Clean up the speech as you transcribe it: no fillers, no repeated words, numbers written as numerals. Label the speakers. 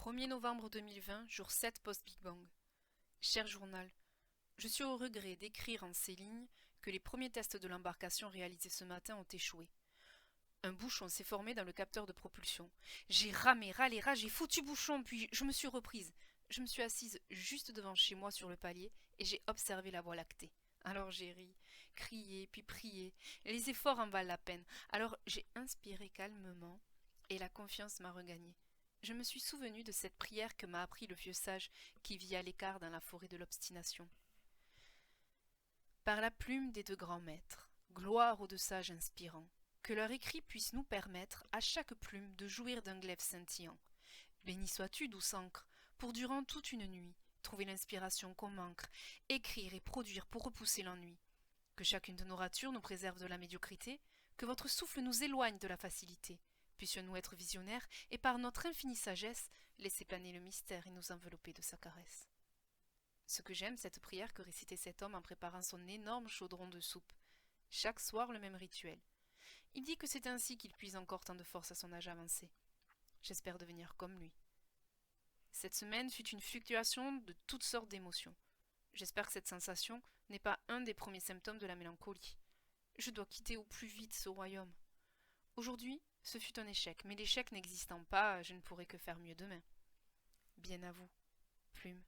Speaker 1: 1er novembre 2020, jour 7 post-Big Bang. Cher journal, je suis au regret d'écrire en ces lignes que les premiers tests de l'embarcation réalisés ce matin ont échoué. Un bouchon s'est formé dans le capteur de propulsion. J'ai ramé, râlé, ragé, foutu bouchon, puis je me suis reprise. Je me suis assise juste devant chez moi sur le palier et j'ai observé la voie lactée. Alors j'ai ri, crié, puis prié. Les efforts en valent la peine. Alors j'ai inspiré calmement et la confiance m'a regagnée. Je me suis souvenu de cette prière que m'a appris le vieux sage qui vit à l'écart dans la forêt de l'obstination. Par la plume des deux grands maîtres, gloire aux deux sages inspirants, que leur écrit puisse nous permettre, à chaque plume, de jouir d'un glaive scintillant. Béni sois-tu, douce encre, pour durant toute une nuit, trouver l'inspiration qu'on manque, écrire et produire pour repousser l'ennui. Que chacune de nos ratures nous préserve de la médiocrité, que votre souffle nous éloigne de la facilité. Puissions-nous être visionnaires et par notre infinie sagesse laisser planer le mystère et nous envelopper de sa caresse. Ce que j'aime, cette prière que récitait cet homme en préparant son énorme chaudron de soupe. Chaque soir, le même rituel. Il dit que c'est ainsi qu'il puise encore tant de force à son âge avancé. J'espère devenir comme lui. Cette semaine fut une fluctuation de toutes sortes d'émotions. J'espère que cette sensation n'est pas un des premiers symptômes de la mélancolie. Je dois quitter au plus vite ce royaume. Aujourd'hui, ce fut un échec, mais l'échec n'existant pas, je ne pourrai que faire mieux demain. Bien à vous, Plume.